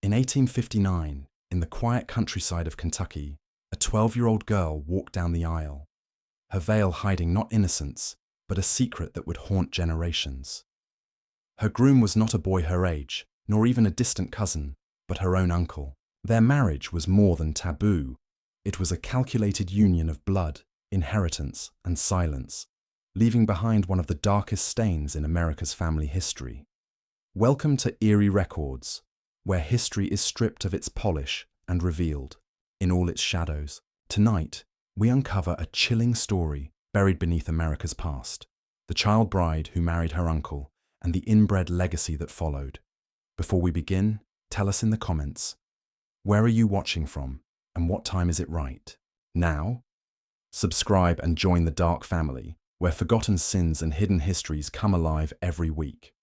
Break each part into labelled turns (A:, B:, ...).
A: In 1859, in the quiet countryside of Kentucky, a 12-year-old girl walked down the aisle, her veil hiding not innocence, but a secret that would haunt generations. Her groom was not a boy her age, nor even a distant cousin, but her own uncle. Their marriage was more than taboo. It was a calculated union of blood, inheritance, and silence, leaving behind one of the darkest stains in America's family history. Welcome to Eerie Records, where history is stripped of its polish and revealed in all its shadows. Tonight, we uncover a chilling story buried beneath America's past, the child bride who married her uncle, and the inbred legacy that followed. Before we begin, tell us in the comments, where are you watching from, and what time is it right now? Subscribe and join the Dark Family, where forgotten sins and hidden histories come alive every week.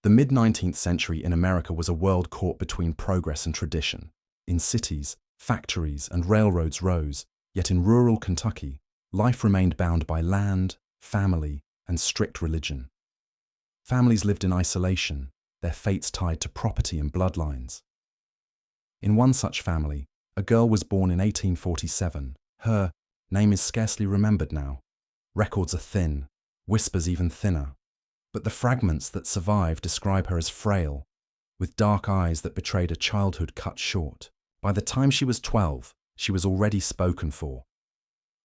A: The mid-19th century in America was a world caught between progress and tradition. In cities, factories, and railroads rose, yet in rural Kentucky, life remained bound by land, family, and strict religion. Families lived in isolation, their fates tied to property and bloodlines. In one such family, a girl was born in 1847. Her name is scarcely remembered now. Records are thin, whispers even thinner. But the fragments that survive describe her as frail, with dark eyes that betrayed a childhood cut short. By the time she was 12, she was already spoken for.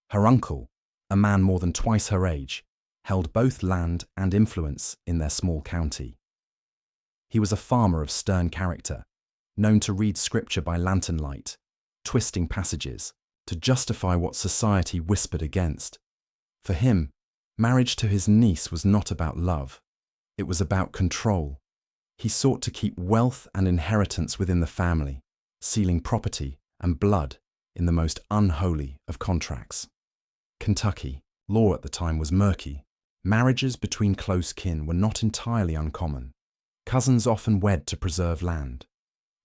A: Her uncle, a man more than twice her age, held both land and influence in their small county. He was a farmer of stern character, known to read scripture by lantern light, twisting passages to justify what society whispered against. For him, marriage to his niece was not about love. It was about control. He sought to keep wealth and inheritance within the family, sealing property and blood in the most unholy of contracts. Kentucky, law at the time was murky. Marriages between close kin were not entirely uncommon. Cousins often wed to preserve land.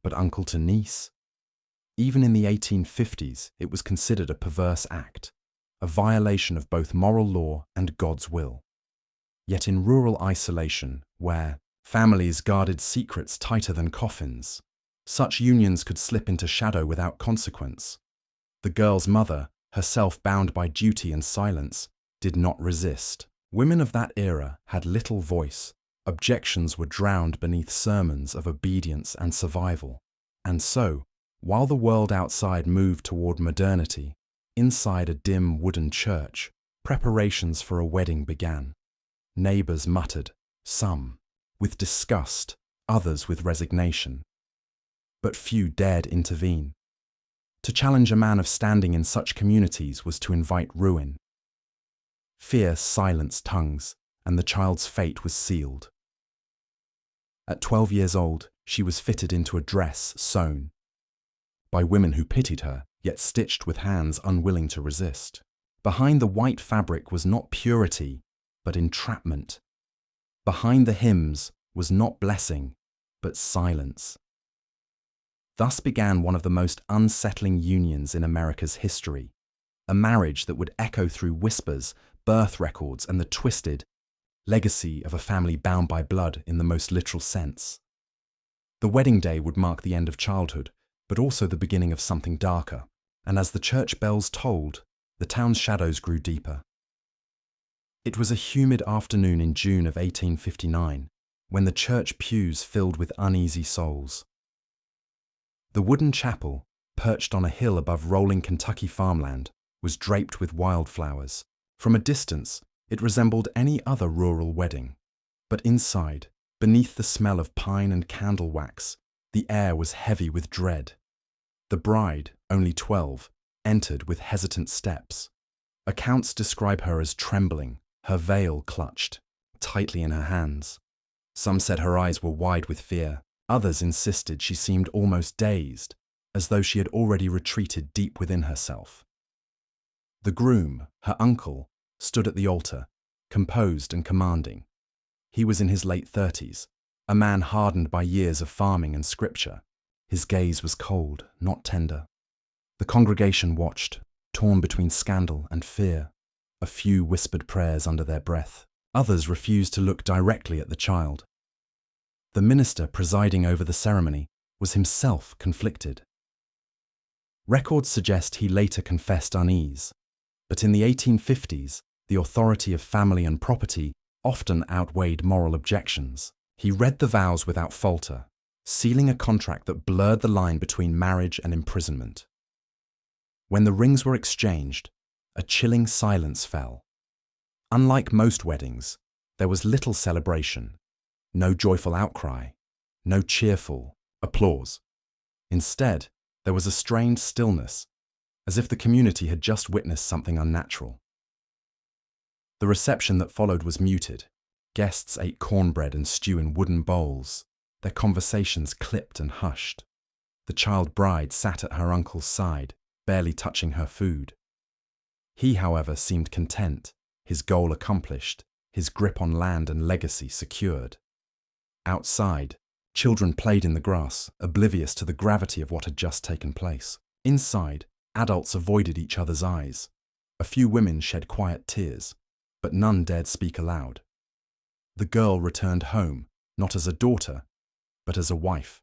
A: But uncle to niece? Even in the 1850s, it was considered a perverse act, a violation of both moral law and God's will. Yet in rural isolation, where families guarded secrets tighter than coffins, such unions could slip into shadow without consequence. The girl's mother, herself bound by duty and silence, did not resist. Women of that era had little voice. Objections were drowned beneath sermons of obedience and survival. And so, while the world outside moved toward modernity, inside a dim wooden church, preparations for a wedding began. Neighbors muttered, some with disgust, others with resignation. But few dared intervene. To challenge a man of standing in such communities was to invite ruin. Fear silenced tongues, and the child's fate was sealed. At 12 years old, she was fitted into a dress sewn by women who pitied her, yet stitched with hands unwilling to resist. Behind the white fabric was not purity, but entrapment. Behind the hymns was not blessing, but silence. Thus began one of the most unsettling unions in America's history, a marriage that would echo through whispers, birth records, and the twisted legacy of a family bound by blood in the most literal sense. The wedding day would mark the end of childhood, but also the beginning of something darker, and as the church bells tolled, the town's shadows grew deeper. It was a humid afternoon in June of 1859, when the church pews filled with uneasy souls. The wooden chapel, perched on a hill above rolling Kentucky farmland, was draped with wildflowers. From a distance, it resembled any other rural wedding. But inside, beneath the smell of pine and candle wax, the air was heavy with dread. The bride, only 12, entered with hesitant steps. Accounts describe her as trembling, her veil clutched tightly in her hands. Some said her eyes were wide with fear. Others insisted she seemed almost dazed, as though she had already retreated deep within herself. The groom, her uncle, stood at the altar, composed and commanding. He was in his late 30s, a man hardened by years of farming and scripture. His gaze was cold, not tender. The congregation watched, torn between scandal and fear. A few whispered prayers under their breath. Others refused to look directly at the child. The minister presiding over the ceremony was himself conflicted. Records suggest he later confessed unease, but in the 1850s, the authority of family and property often outweighed moral objections. He read the vows without falter, sealing a contract that blurred the line between marriage and imprisonment. When the rings were exchanged, a chilling silence fell. Unlike most weddings, there was little celebration, no joyful outcry, no cheerful applause. Instead, there was a strained stillness, as if the community had just witnessed something unnatural. The reception that followed was muted. Guests ate cornbread and stew in wooden bowls, their conversations clipped and hushed. The child bride sat at her uncle's side, barely touching her food. He, however, seemed content, his goal accomplished, his grip on land and legacy secured. Outside, children played in the grass, oblivious to the gravity of what had just taken place. Inside, adults avoided each other's eyes. A few women shed quiet tears, but none dared speak aloud. The girl returned home, not as a daughter, but as a wife.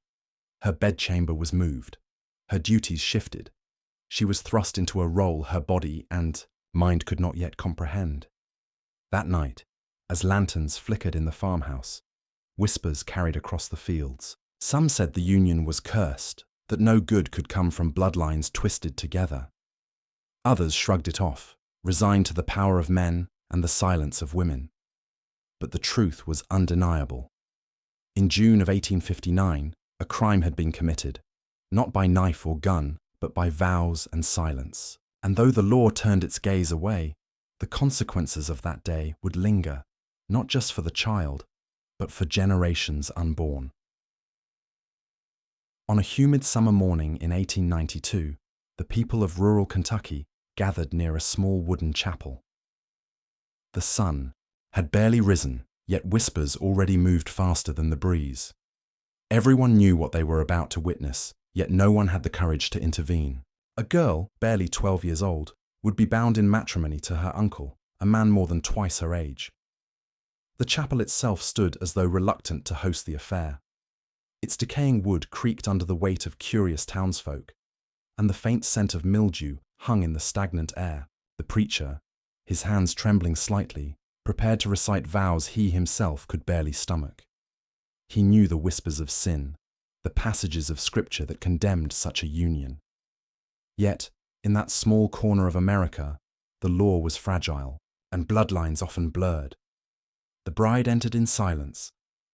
A: Her bedchamber was moved. Her duties shifted. She was thrust into a role her body and mind could not yet comprehend. That night, as lanterns flickered in the farmhouse, whispers carried across the fields. Some said the union was cursed, that no good could come from bloodlines twisted together. Others shrugged it off, resigned to the power of men and the silence of women. But the truth was undeniable. In June of 1859, a crime had been committed, not by knife or gun, but by vows and silence. And though the law turned its gaze away, the consequences of that day would linger, not just for the child, but for generations unborn. On a humid summer morning in 1892, the people of rural Kentucky gathered near a small wooden chapel. The sun had barely risen, yet whispers already moved faster than the breeze. Everyone knew what they were about to witness, yet no one had the courage to intervene. A girl, barely 12 years old, would be bound in matrimony to her uncle, a man more than twice her age. The chapel itself stood as though reluctant to host the affair. Its decaying wood creaked under the weight of curious townsfolk, and the faint scent of mildew hung in the stagnant air. The preacher, his hands trembling slightly, prepared to recite vows he himself could barely stomach. He knew the whispers of sin, the passages of scripture that condemned such a union. Yet, in that small corner of America, the law was fragile, and bloodlines often blurred. The bride entered in silence,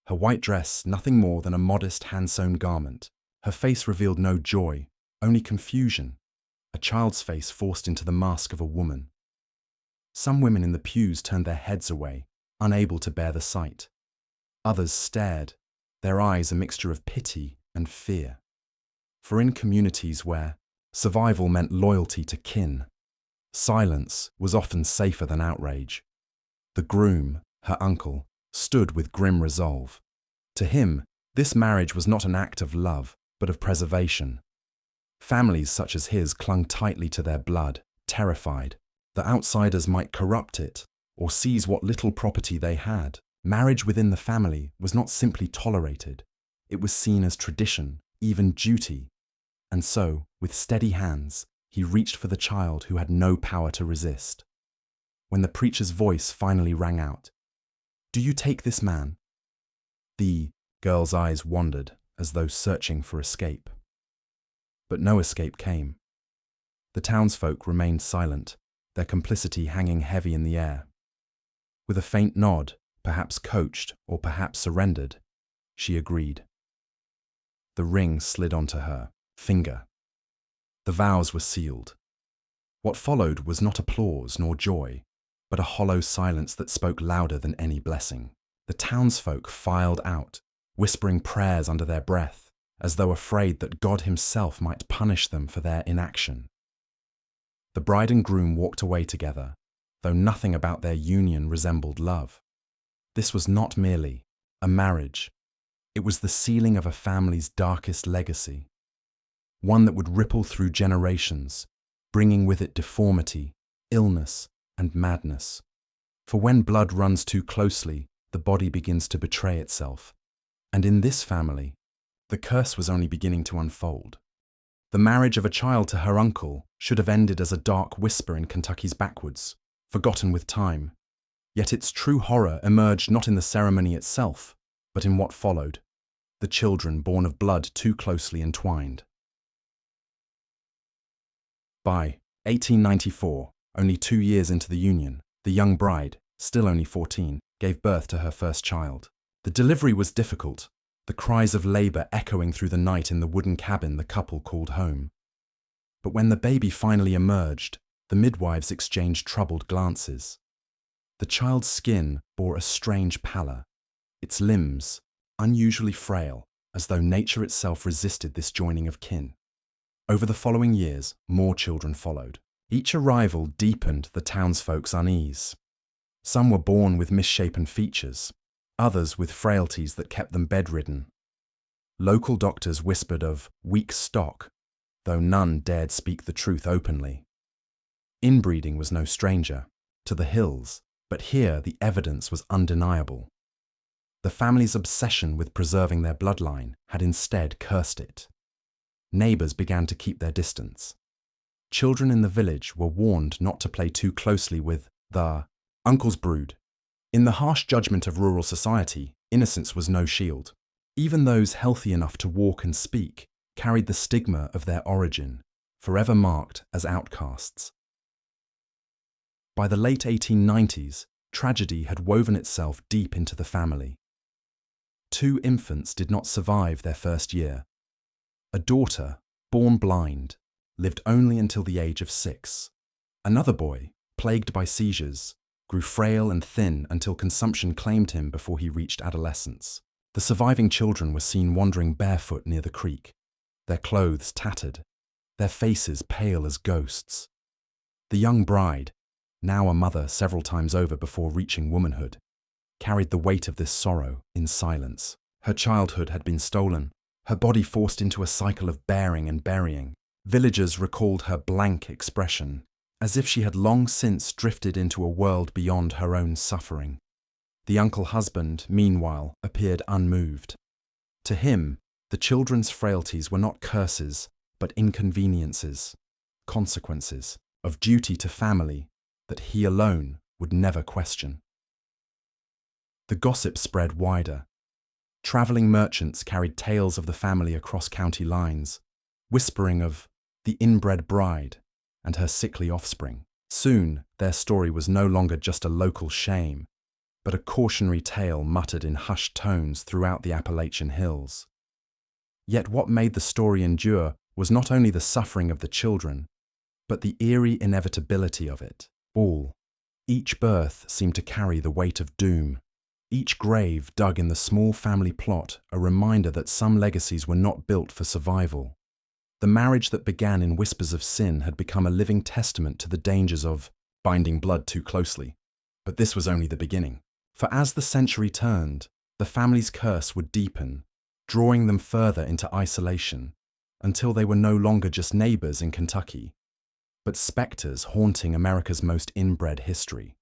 A: her white dress nothing more than a modest hand-sewn garment. Her face revealed no joy, only confusion, a child's face forced into the mask of a woman. Some women in the pews turned their heads away, unable to bear the sight. Others stared, their eyes a mixture of pity and fear. For in communities where survival meant loyalty to kin, silence was often safer than outrage. The groom, her uncle, stood with grim resolve. To him, this marriage was not an act of love, but of preservation. Families such as his clung tightly to their blood, terrified that outsiders might corrupt it or seize what little property they had. Marriage within the family was not simply tolerated, it was seen as tradition, even duty. And so, with steady hands, he reached for the child who had no power to resist. When the preacher's voice finally rang out, "Do you take this man?" The girl's eyes wandered as though searching for escape. But no escape came. The townsfolk remained silent, their complicity hanging heavy in the air. With a faint nod, perhaps coached or perhaps surrendered, she agreed. The ring slid onto her finger. The vows were sealed. What followed was not applause nor joy, but a hollow silence that spoke louder than any blessing. The townsfolk filed out, whispering prayers under their breath, as though afraid that God himself might punish them for their inaction. The bride and groom walked away together, though nothing about their union resembled love. This was not merely a marriage. It was the sealing of a family's darkest legacy, one that would ripple through generations, bringing with it deformity, illness, and madness. For when blood runs too closely, the body begins to betray itself. And in this family, the curse was only beginning to unfold. The marriage of a child to her uncle should have ended as a dark whisper in Kentucky's backwoods, forgotten with time. Yet its true horror emerged not in the ceremony itself, but in what followed, the children born of blood too closely entwined. By 1894, only 2 years into the union, the young bride, still only 14, gave birth to her first child. The delivery was difficult, the cries of labor echoing through the night in the wooden cabin the couple called home. But when the baby finally emerged, the midwives exchanged troubled glances. The child's skin bore a strange pallor, its limbs unusually frail, as though nature itself resisted this joining of kin. Over the following years, more children followed. Each arrival deepened the townsfolk's unease. Some were born with misshapen features, others with frailties that kept them bedridden. Local doctors whispered of weak stock, though none dared speak the truth openly. Inbreeding was no stranger to the hills, but here the evidence was undeniable. The family's obsession with preserving their bloodline had instead cursed it. Neighbors began to keep their distance. Children in the village were warned not to play too closely with the uncle's brood. In the harsh judgment of rural society, innocence was no shield. Even those healthy enough to walk and speak carried the stigma of their origin, forever marked as outcasts. By the late 1890s, tragedy had woven itself deep into the family. 2 infants did not survive their first year. A daughter, born blind, lived only until the age of 6. Another boy, plagued by seizures, grew frail and thin until consumption claimed him before he reached adolescence. The surviving children were seen wandering barefoot near the creek, their clothes tattered, their faces pale as ghosts. The young bride, now a mother several times over before reaching womanhood, carried the weight of this sorrow in silence. Her childhood had been stolen, her body forced into a cycle of bearing and burying. Villagers recalled her blank expression, as if she had long since drifted into a world beyond her own suffering. The uncle husband, meanwhile, appeared unmoved. To him, the children's frailties were not curses, but inconveniences, consequences of duty to family that he alone would never question. The gossip spread wider. Travelling merchants carried tales of the family across county lines, whispering of the inbred bride and her sickly offspring. Soon, their story was no longer just a local shame, but a cautionary tale muttered in hushed tones throughout the Appalachian hills. Yet what made the story endure was not only the suffering of the children, but the eerie inevitability of it all. Each birth seemed to carry the weight of doom. Each grave dug in the small family plot a reminder that some legacies were not built for survival. The marriage that began in whispers of sin had become a living testament to the dangers of binding blood too closely. But this was only the beginning. For as the century turned, the family's curse would deepen, drawing them further into isolation, until they were no longer just neighbors in Kentucky, but specters haunting America's most inbred history.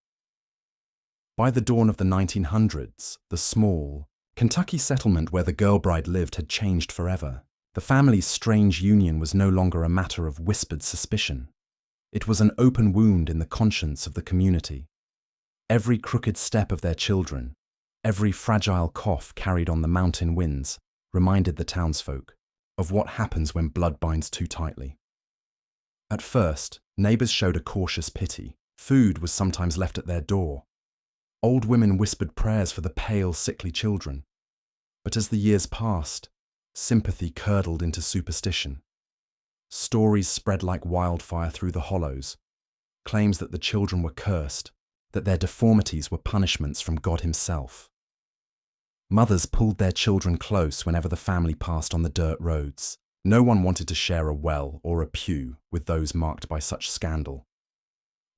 A: By the dawn of the 1900s, the small, Kentucky settlement where the girl bride lived had changed forever. The family's strange union was no longer a matter of whispered suspicion. It was an open wound in the conscience of the community. Every crooked step of their children, every fragile cough carried on the mountain winds, reminded the townsfolk of what happens when blood binds too tightly. At first, neighbors showed a cautious pity. Food was sometimes left at their door. Old women whispered prayers for the pale, sickly children. But as the years passed, sympathy curdled into superstition. Stories spread like wildfire through the hollows, claims that the children were cursed, that their deformities were punishments from God himself. Mothers pulled their children close whenever the family passed on the dirt roads. No one wanted to share a well or a pew with those marked by such scandal.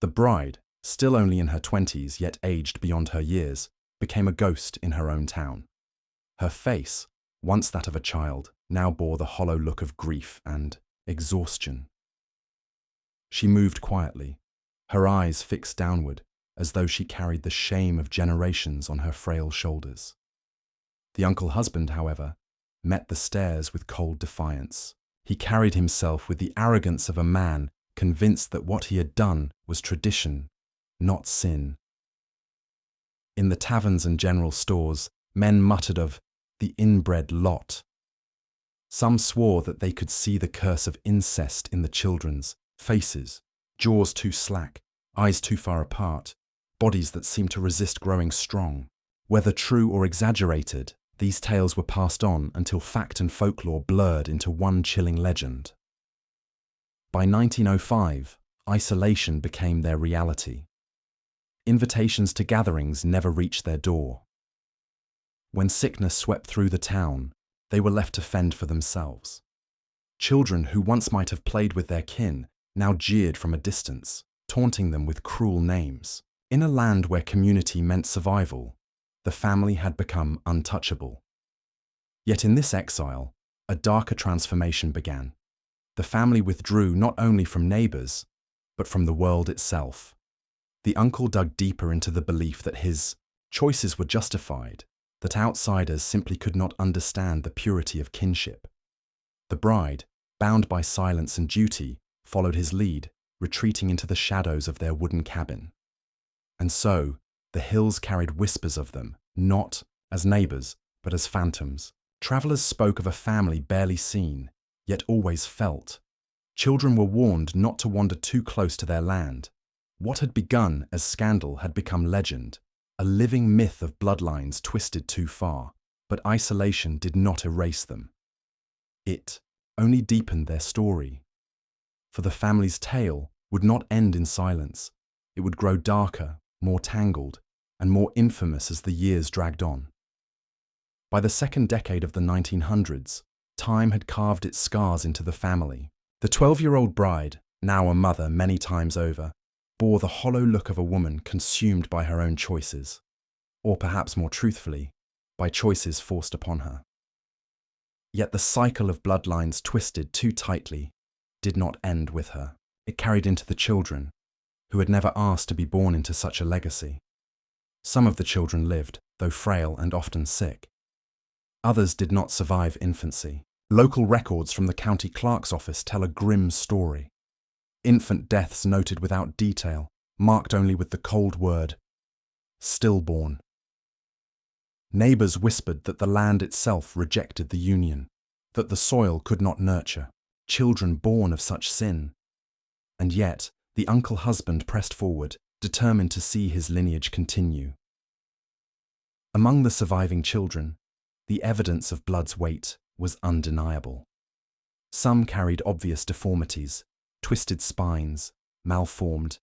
A: The bride, still only in her 20s yet aged beyond her years, became a ghost in her own town. Her face, once that of a child, now bore the hollow look of grief and exhaustion. She moved quietly, her eyes fixed downward, as though she carried the shame of generations on her frail shoulders. The uncle husband, however, met the stairs with cold defiance. He carried himself with the arrogance of a man convinced that what he had done was tradition, not sin. In the taverns and general stores, men muttered of the inbred lot. Some swore that they could see the curse of incest in the children's faces, jaws too slack, eyes too far apart, bodies that seemed to resist growing strong. Whether true or exaggerated, these tales were passed on until fact and folklore blurred into one chilling legend. By 1905, isolation became their reality. Invitations to gatherings never reached their door. When sickness swept through the town, they were left to fend for themselves. Children who once might have played with their kin now jeered from a distance, taunting them with cruel names. In a land where community meant survival, the family had become untouchable. Yet in this exile, a darker transformation began. The family withdrew not only from neighbors, but from the world itself. The uncle dug deeper into the belief that his choices were justified, that outsiders simply could not understand the purity of kinship. The bride, bound by silence and duty, followed his lead, retreating into the shadows of their wooden cabin. And so, the hills carried whispers of them, not as neighbors, but as phantoms. Travelers spoke of a family barely seen, yet always felt. Children were warned not to wander too close to their land. What had begun as scandal had become legend, a living myth of bloodlines twisted too far, but isolation did not erase them. It only deepened their story. For the family's tale would not end in silence. It would grow darker, more tangled, and more infamous as the years dragged on. By the second decade of the 1900s, time had carved its scars into the family. The 12-year-old bride, now a mother many times over, bore the hollow look of a woman consumed by her own choices, or perhaps more truthfully, by choices forced upon her. Yet the cycle of bloodlines twisted too tightly did not end with her. It carried into the children, who had never asked to be born into such a legacy. Some of the children lived, though frail and often sick. Others did not survive infancy. Local records from the county clerk's office tell a grim story. Infant deaths noted without detail, marked only with the cold word, stillborn. Neighbors whispered that the land itself rejected the union, that the soil could not nurture children born of such sin. And yet, the uncle husband pressed forward, determined to see his lineage continue. Among the surviving children, the evidence of blood's weight was undeniable. Some carried obvious deformities, twisted spines, malformed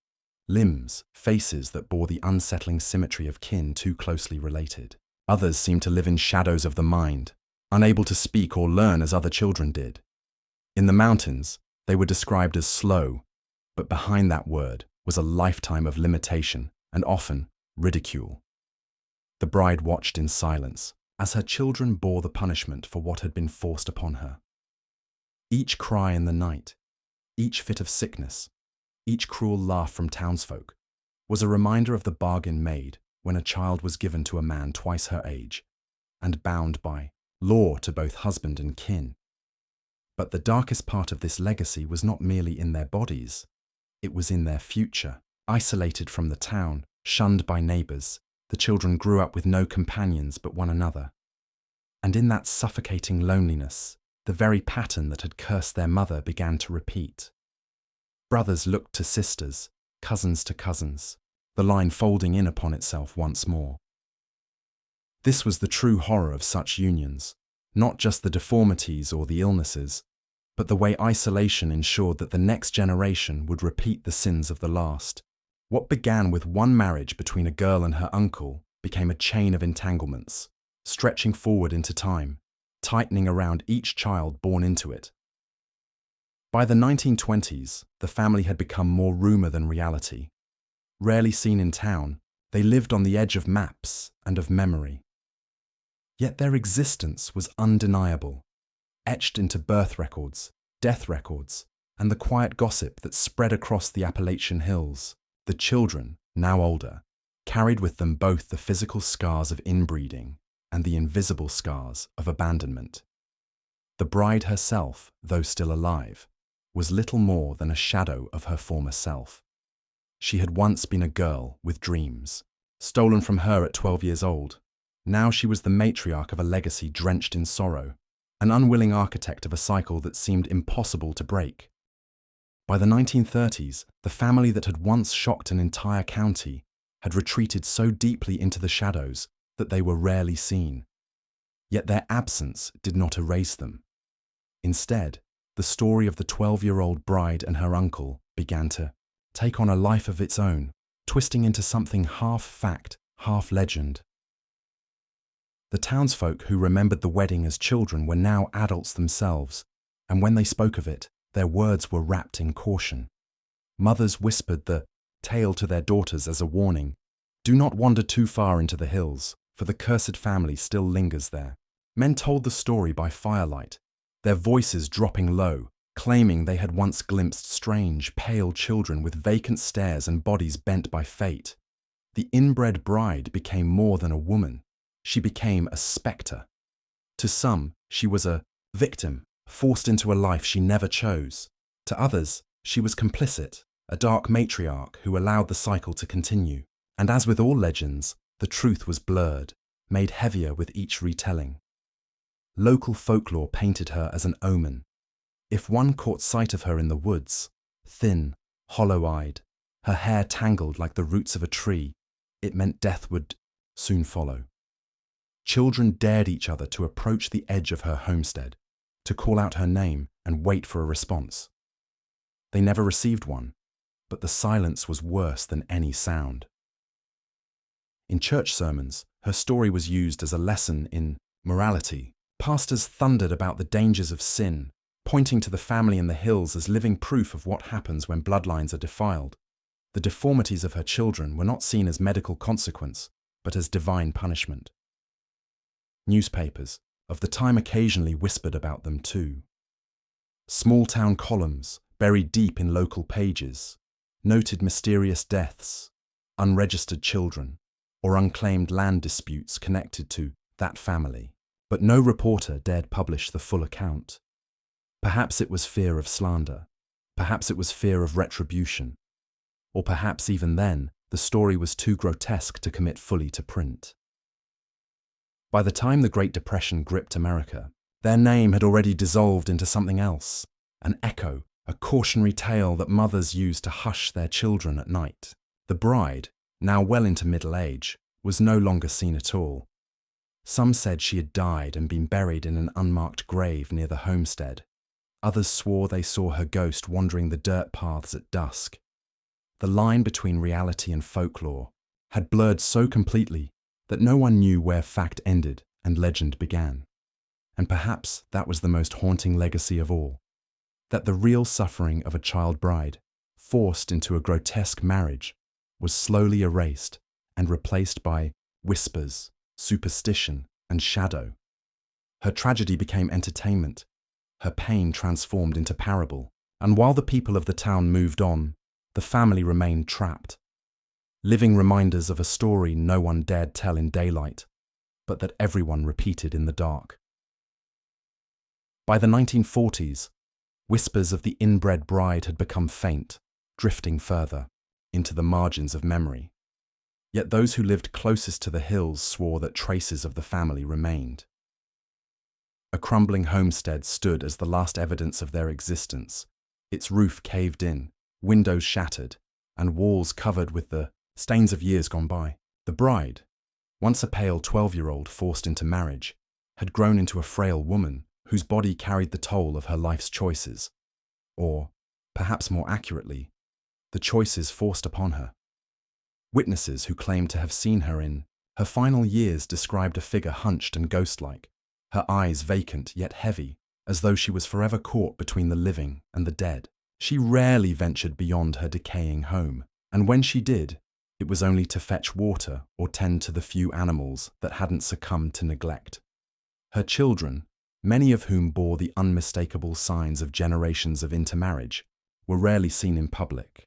A: limbs, faces that bore the unsettling symmetry of kin too closely related. Others seemed to live in shadows of the mind, unable to speak or learn as other children did. In the mountains, they were described as slow, but behind that word was a lifetime of limitation and often ridicule. The bride watched in silence as her children bore the punishment for what had been forced upon her. Each cry in the night, each fit of sickness, each cruel laugh from townsfolk was a reminder of the bargain made when a child was given to a man twice her age and bound by law to both husband and kin. But the darkest part of this legacy was not merely in their bodies, it was in their future. Isolated from the town, shunned by neighbors, the children grew up with no companions but one another. And in that suffocating loneliness, the very pattern that had cursed their mother began to repeat. Brothers looked to sisters, cousins to cousins, the line folding in upon itself once more. This was the true horror of such unions, not just the deformities or the illnesses, but the way isolation ensured that the next generation would repeat the sins of the last. What began with one marriage between a girl and her uncle became a chain of entanglements, stretching forward into time, tightening around each child born into it. By the 1920s, the family had become more rumor than reality. Rarely seen in town, they lived on the edge of maps and of memory. Yet their existence was undeniable, etched into birth records, death records, and the quiet gossip that spread across the Appalachian hills. The children, now older, carried with them both the physical scars of inbreeding and the invisible scars of abandonment. The bride herself, though still alive, was little more than a shadow of her former self. She had once been a girl with dreams, stolen from her at 12 years old. Now she was the matriarch of a legacy drenched in sorrow, an unwilling architect of a cycle that seemed impossible to break. By the 1930s, the family that had once shocked an entire county had retreated so deeply into the shadows that they were rarely seen. Yet their absence did not erase them. Instead, the story of the 12-year-old bride and her uncle began to take on a life of its own, twisting into something half fact, half legend. The townsfolk who remembered the wedding as children were now adults themselves, and when they spoke of it, their words were wrapped in caution. Mothers whispered the tale to their daughters as a warning: do not wander too far into the hills, for the cursed family still lingers there. Men told the story by firelight, their voices dropping low, claiming they had once glimpsed strange, pale children with vacant stares and bodies bent by fate. The inbred bride became more than a woman. She became a spectre. To some, she was a victim, forced into a life she never chose. To others, she was complicit, a dark matriarch who allowed the cycle to continue. And as with all legends, the truth was blurred, made heavier with each retelling. Local folklore painted her as an omen. If one caught sight of her in the woods, thin, hollow-eyed, her hair tangled like the roots of a tree, it meant death would soon follow. Children dared each other to approach the edge of her homestead, to call out her name and wait for a response. They never received one, but the silence was worse than any sound. In church sermons, her story was used as a lesson in morality. Pastors thundered about the dangers of sin, pointing to the family in the hills as living proof of what happens when bloodlines are defiled. The deformities of her children were not seen as medical consequence, but as divine punishment. Newspapers of the time occasionally whispered about them too. Small-town columns, buried deep in local pages, noted mysterious deaths, unregistered children, or unclaimed land disputes connected to that family. But no reporter dared publish the full account. Perhaps it was fear of slander, perhaps it was fear of retribution, or perhaps even then the story was too grotesque to commit fully to print. By the time the Great Depression gripped America, their name had already dissolved into something else, an echo, a cautionary tale that mothers used to hush their children at night. The bride, now well into middle age, was no longer seen at all. Some said she had died and been buried in an unmarked grave near the homestead. Others swore they saw her ghost wandering the dirt paths at dusk. The line between reality and folklore had blurred so completely that no one knew where fact ended and legend began. And perhaps that was the most haunting legacy of all, that the real suffering of a child bride, forced into a grotesque marriage, was slowly erased and replaced by whispers, superstition, and shadow. Her tragedy became entertainment, her pain transformed into parable, and while the people of the town moved on, the family remained trapped, living reminders of a story no one dared tell in daylight, but that everyone repeated in the dark. By the 1940s, whispers of the inbred bride had become faint, drifting further into the margins of memory. Yet those who lived closest to the hills swore that traces of the family remained. A crumbling homestead stood as the last evidence of their existence, its roof caved in, windows shattered, and walls covered with the stains of years gone by. The bride, once a pale 12-year-old forced into marriage, had grown into a frail woman whose body carried the toll of her life's choices, or, perhaps more accurately, the choices forced upon her. Witnesses who claimed to have seen her in her final years described a figure hunched and ghost-like, her eyes vacant yet heavy, as though she was forever caught between the living and the dead. She rarely ventured beyond her decaying home, and when she did, it was only to fetch water or tend to the few animals that hadn't succumbed to neglect. Her children, many of whom bore the unmistakable signs of generations of intermarriage, were rarely seen in public.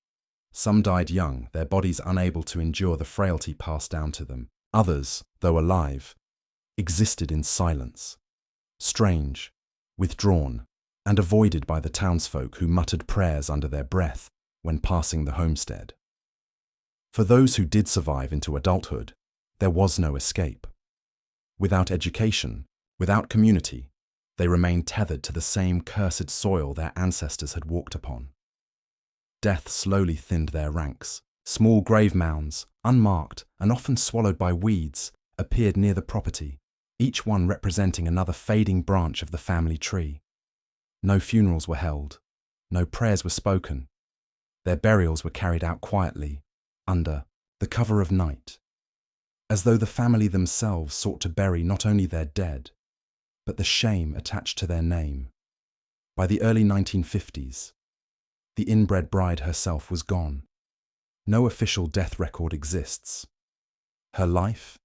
A: Some died young, their bodies unable to endure the frailty passed down to them. Others, though alive, existed in silence. Strange, withdrawn, and avoided by the townsfolk who muttered prayers under their breath when passing the homestead. For those who did survive into adulthood, there was no escape. Without education, without community, they remained tethered to the same cursed soil their ancestors had walked upon. Death slowly thinned their ranks. Small grave mounds, unmarked and often swallowed by weeds, appeared near the property, each one representing another fading branch of the family tree. No funerals were held, no prayers were spoken. Their burials were carried out quietly, under the cover of night, as though the family themselves sought to bury not only their dead, but the shame attached to their name. By the early 1950s, the inbred bride herself was gone. No official death record exists. Her life,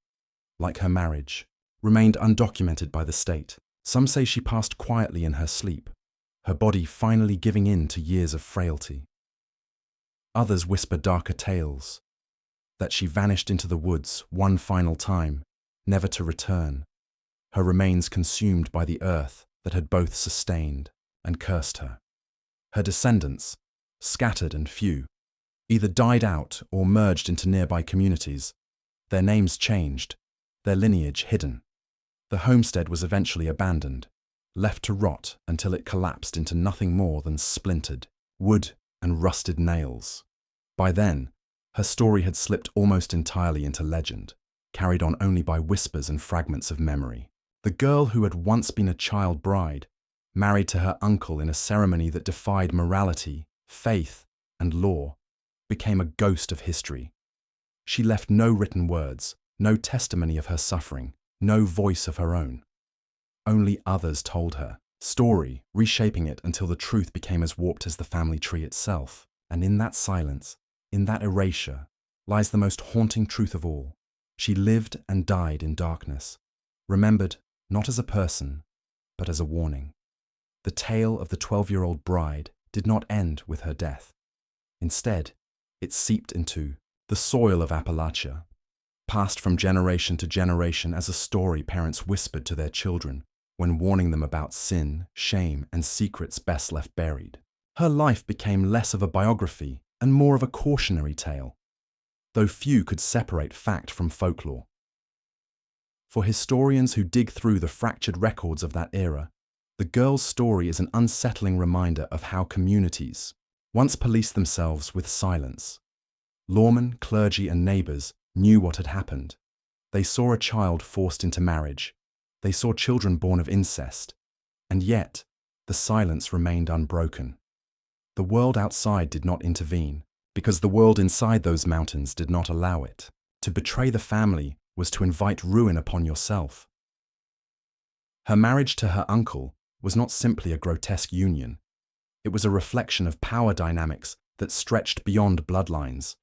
A: like her marriage, remained undocumented by the state. Some say she passed quietly in her sleep, her body finally giving in to years of frailty. Others whisper darker tales, that she vanished into the woods one final time, never to return, her remains consumed by the earth that had both sustained and cursed her. Her descendants, scattered and few, either died out or merged into nearby communities, their names changed, their lineage hidden. The homestead was eventually abandoned, left to rot until it collapsed into nothing more than splintered wood and rusted nails. By then, her story had slipped almost entirely into legend, carried on only by whispers and fragments of memory. The girl who had once been a child bride, married to her uncle in a ceremony that defied morality, faith, and law, became a ghost of history. She left no written words, no testimony of her suffering, no voice of her own. Only others told her story, reshaping it until the truth became as warped as the family tree itself. And in that silence, in that erasure, lies the most haunting truth of all. She lived and died in darkness, remembered not as a person, but as a warning. The tale of the 12-year-old bride did not end with her death. Instead, it seeped into the soil of Appalachia, passed from generation to generation as a story parents whispered to their children when warning them about sin, shame, and secrets best left buried. Her life became less of a biography and more of a cautionary tale, though few could separate fact from folklore. For historians who dig through the fractured records of that era, the girl's story is an unsettling reminder of how communities once policed themselves with silence. Lawmen, clergy, and neighbors knew what had happened. They saw a child forced into marriage. They saw children born of incest. And yet, the silence remained unbroken. The world outside did not intervene, because the world inside those mountains did not allow it. To betray the family was to invite ruin upon yourself. Her marriage to her uncle was not simply a grotesque union. It was a reflection of power dynamics that stretched beyond bloodlines.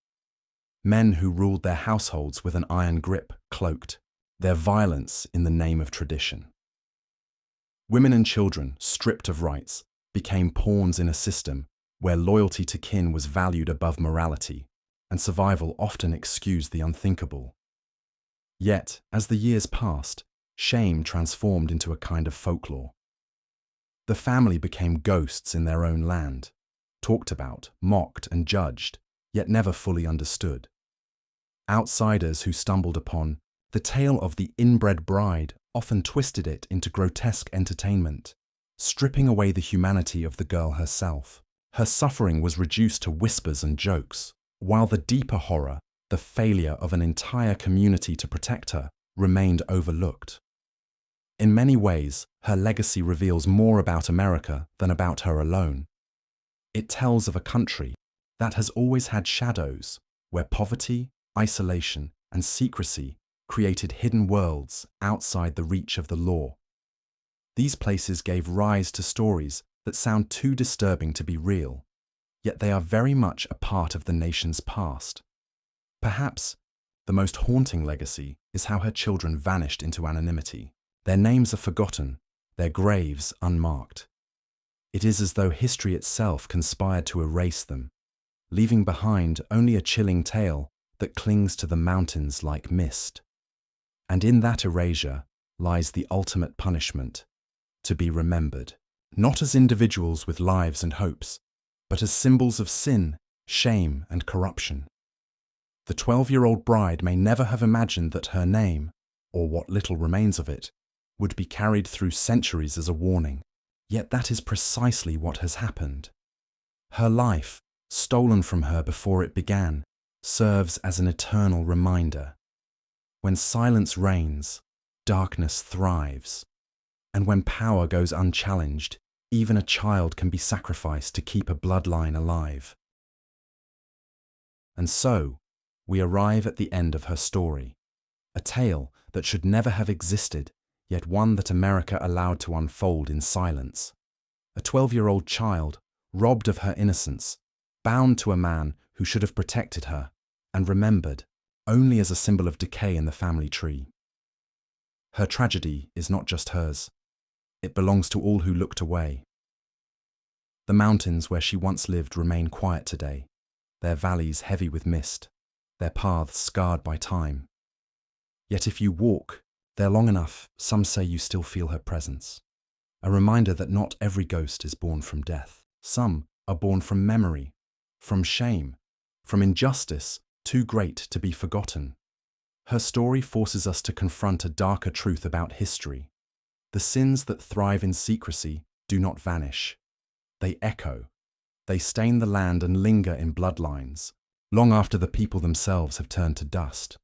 A: Men who ruled their households with an iron grip cloaked their violence in the name of tradition. Women and children, stripped of rights, became pawns in a system where loyalty to kin was valued above morality, and survival often excused the unthinkable. Yet, as the years passed, shame transformed into a kind of folklore. The family became ghosts in their own land, talked about, mocked, and judged, yet never fully understood. Outsiders who stumbled upon the tale of the inbred bride often twisted it into grotesque entertainment, stripping away the humanity of the girl herself. Her suffering was reduced to whispers and jokes, while the deeper horror, the failure of an entire community to protect her, remained overlooked. In many ways, her legacy reveals more about America than about her alone. It tells of a country that has always had shadows, where poverty, isolation, and secrecy created hidden worlds outside the reach of the law. These places gave rise to stories that sound too disturbing to be real, yet they are very much a part of the nation's past. Perhaps the most haunting legacy is how her children vanished into anonymity. Their names are forgotten, their graves unmarked. It is as though history itself conspired to erase them, leaving behind only a chilling tale that clings to the mountains like mist. And in that erasure lies the ultimate punishment, to be remembered. not as individuals with lives and hopes, but as symbols of sin, shame, and corruption. The 12-year-old bride may never have imagined that her name, or what little remains of it, would be carried through centuries as a warning. Yet that is precisely what has happened. Her life, stolen from her before it began, serves as an eternal reminder. When silence reigns, darkness thrives. And when power goes unchallenged, even a child can be sacrificed to keep a bloodline alive. And so, we arrive at the end of her story, a tale that should never have existed, yet one that America allowed to unfold in silence. A 12-year-old child, robbed of her innocence, bound to a man who should have protected her, and remembered only as a symbol of decay in the family tree. Her tragedy is not just hers. It belongs to all who looked away. The mountains where she once lived remain quiet today, their valleys heavy with mist, their paths scarred by time. Yet if you walk there long enough, some say you still feel her presence. A reminder that not every ghost is born from death. Some are born from memory, from shame, from injustice too great to be forgotten. Her story forces us to confront a darker truth about history. The sins that thrive in secrecy do not vanish. They echo. They stain the land and linger in bloodlines, long after the people themselves have turned to dust.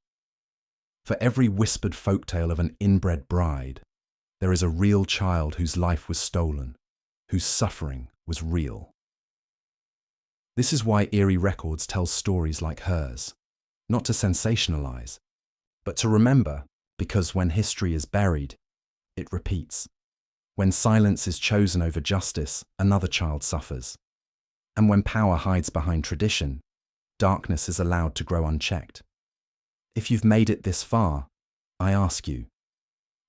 A: For every whispered folktale of an inbred bride, there is a real child whose life was stolen, whose suffering was real. This is why Eerie Records tells stories like hers, not to sensationalize, but to remember, because when history is buried, it repeats. When silence is chosen over justice, another child suffers. And when power hides behind tradition, darkness is allowed to grow unchecked. If you've made it this far, I ask you,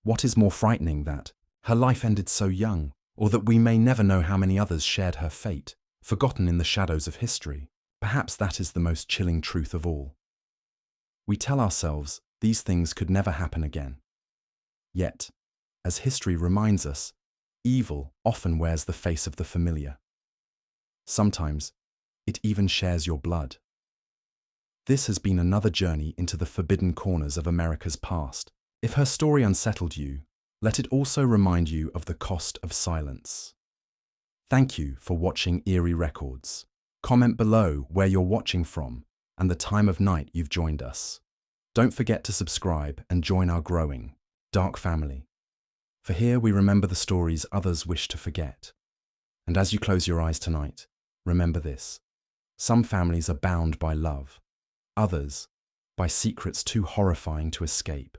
A: what is more frightening, that her life ended so young, or that we may never know how many others shared her fate, forgotten in the shadows of history? Perhaps that is the most chilling truth of all. We tell ourselves these things could never happen again. Yet, as history reminds us, evil often wears the face of the familiar. Sometimes, it even shares your blood. This has been another journey into the forbidden corners of America's past. If her story unsettled you, let it also remind you of the cost of silence. Thank you for watching Eerie Records. Comment below where you're watching from and the time of night you've joined us. Don't forget to subscribe and join our growing, dark family. For here we remember the stories others wish to forget. And as you close your eyes tonight, remember this: some families are bound by love, others by secrets too horrifying to escape.